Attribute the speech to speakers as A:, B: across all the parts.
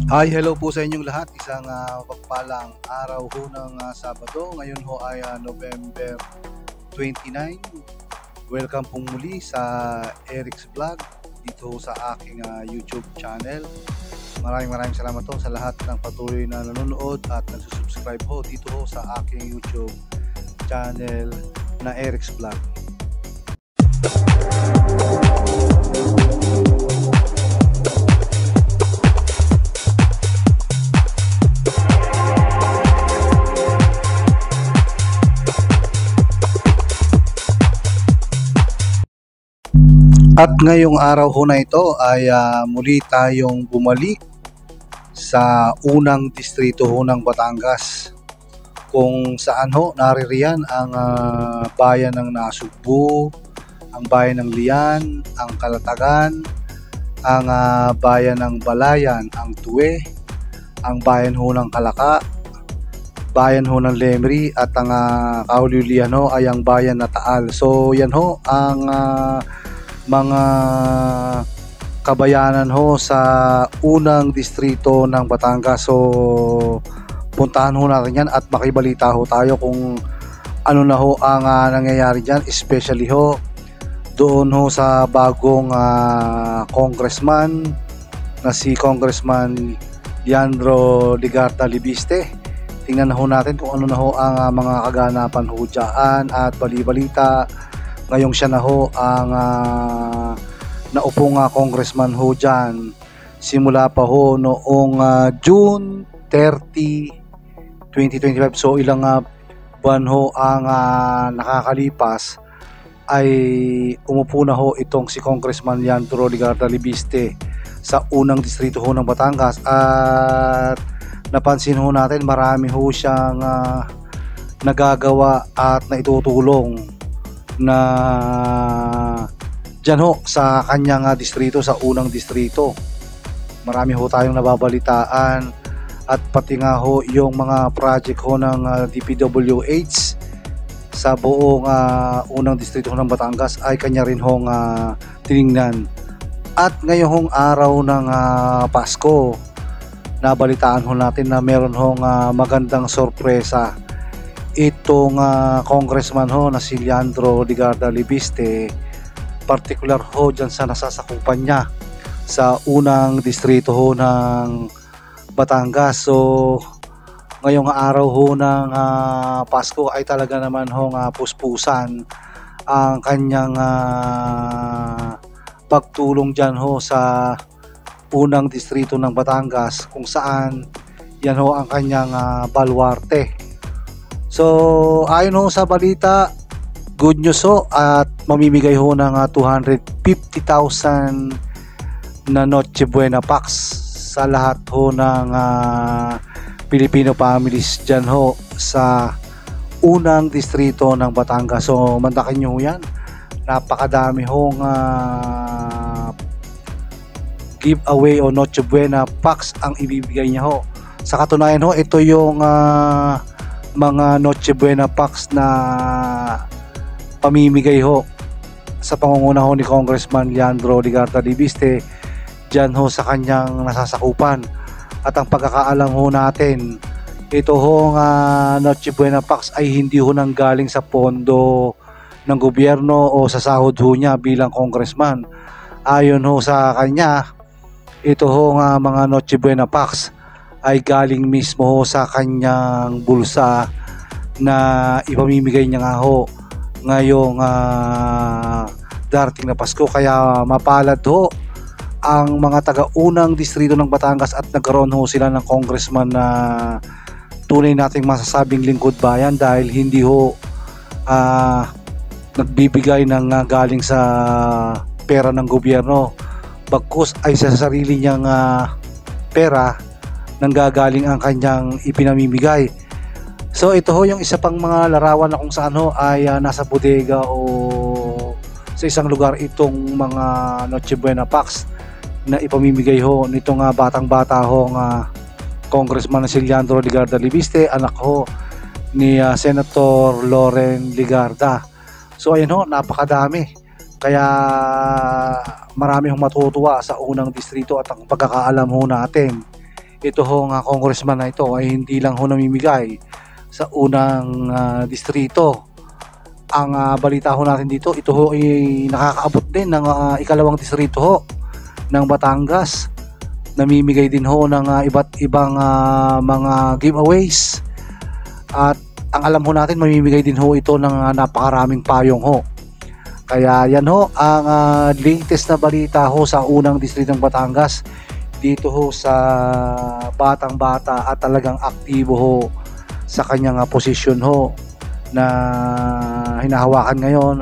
A: Hi, hello po sa inyong lahat. Isang mapagpalang araw ho ng Sabado. Ngayon ho ay November 29. Welcome po muli sa Eric's Vlog dito sa aking YouTube channel. Maraming salamat ho sa lahat ng patuloy na nanonood at nagsusubscribe ho dito ho sa aking YouTube channel na Eric's Vlog. At ngayong araw ho na ito ay muli tayong bumalik sa unang distrito ho ng Batangas, kung saan ho naririyan ang bayan ng Nasugbu, ang bayan ng Lian, ang Kalatagan, ang bayan ng Balayan, ang Tuwe, ang bayan ho ng Kalaka, bayan ho ng Lemri, at ang kauliulian ho ay ang bayan na Taal. So yan ho ang mga kabayanan ho sa unang distrito ng Batangas. So puntahan ho natin yan at makibalita ho tayo kung ano na ho ang nangyayari dyan, especially ho doon ho sa bagong congressman na si Congressman Leandro Ligarda Libiste. Tingnan na ho natin kung ano na ho ang mga kaganapan ho dyan at bali-balita. Ngayong siya na ho ang naupong congressman ho dyan simula pa ho noong June 30, 2025. So ilang buwan ho ang nakakalipas ay umupo na ho itong si Congressman Leandro Ligarda Libiste sa unang distrito ho ng Batangas. At napansin ho natin marami ho siyang nagagawa at naitutulong na dyan ho sa kanyang distrito, sa unang distrito. Marami ho tayong nababalitaan at pati nga ho yung mga project ho ng DPWH sa buong unang distrito ho ng Batangas ay kanya rin hong tiningnan. At ngayong araw ng Pasko, nabalitaan ho natin na meron hong magandang sorpresa itong congressman ho na si Leandro Ligarda Libiste, particular ho dyan sa nasasakupan niya sa unang distrito ho ng Batangas. So ngayong araw ho ng Pasko ay talaga naman ho puspusan ang kanyang pagtulong dyan ho sa unang distrito ng Batangas, kung saan yan ho ang kanyang baluarte. So ayon ho sa balita, good news ho, at mamimigay ho ng 250,000 na Noche Buena packs sa lahat ho ng Filipino families dyan ho sa unang distrito ng Batangas. So mandakin nyo ho yan, napakadami hong giveaway o Noche Buena packs ang ibibigay niya ho. Sa katunayan ho, ito yung mga Noche Buena packs na pamimigay ho sa pangunguna ho ni Congressman Leandro Ligarda Libiste dyan ho sa kanyang nasasakupan. At ang pagkakaalam ho natin, ito ho Noche Buena packs ay hindi ho nanggaling sa pondo ng gobyerno o sa sahod ho niya bilang congressman. Ayon ho sa kanya, ito ho mga Noche Buena packs ay galing mismo ho sa kanyang bulsa na ipamimigay niya nga ho ngayong darating na Pasko. Kaya mapalad ho ang mga taga-unang distrito ng Batangas at nagkaroon ho sila ng congressman na tunay nating masasabing lingkod bayan, dahil hindi ho nagbibigay ng galing sa pera ng gobyerno, bagkus ay sa sarili niyang pera nanggagaling ang kanyang ipinamimigay. So ito ho yung isa pang mga larawan na kung saan ho ay nasa bodega o sa isang lugar itong mga Noche Buena packs na ipamimigay ho nitong batang bata ho Congressman si Leandro Ligarda Libiste, anak ho ni Senator Loren Ligarda. So ayun ho, napakadami. Kaya marami hong matutuwa sa unang distrito. At ang pagkakaalam ho natin, ito ho nga congressman na ito ay hindi lang ho namimigay sa unang distrito. Ang balita ho natin dito, ito ho ay nakakaabot din ng ikalawang distrito ho ng Batangas. Namimigay din ho ng iba't ibang mga giveaways. At ang alam ho natin, mamimigay din ho ito ng napakaraming payong ho. Kaya yan ho ang latest na balita ho sa unang distrito ng Batangas. Dito ho sa batang bata at talagang aktibo ho sa kanyang posisyon ho na hinahawakan ngayon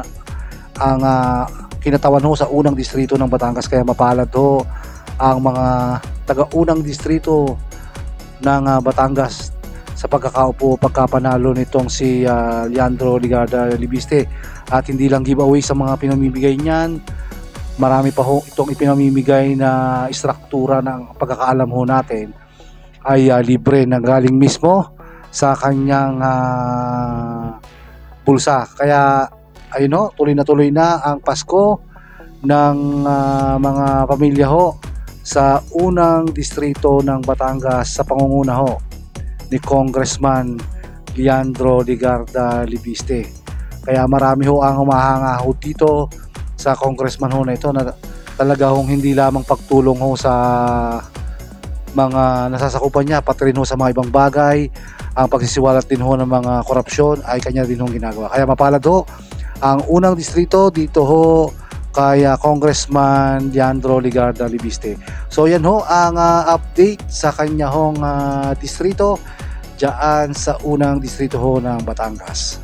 A: ang kinatawan ho sa unang distrito ng Batangas. Kaya mapalad ho ang mga taga-unang distrito ng Batangas sa pagkapanalo nitong si Leandro Ligarda Libiste. At hindi lang giveaway sa mga pinamimigay niyan, marami pa ho itong ipinamimigay na istruktura ng pagkakaalam ho natin ay libre na galing mismo sa kanyang bulsa. Kaya ayun ho, tuloy na ang Pasko ng mga pamilya ho sa unang distrito ng Batangas sa pangunguna ho ni Congressman Leandro Ligarda Libiste. Kaya marami ho ang humahanga ho dito sa congressman ho na ito na talaga hong hindi lamang pagtulong ho sa mga nasasakupan niya, pati rin ho sa mga ibang bagay. Ang pagsisiwalat din ho ng mga korupsyon ay kanya din hong ginagawa. Kaya mapalad ho ang unang distrito dito ho kay Congressman Leandro Ligarda Libiste. So yan ho ang update sa kanya hong distrito dyan sa unang distrito ho ng Batangas.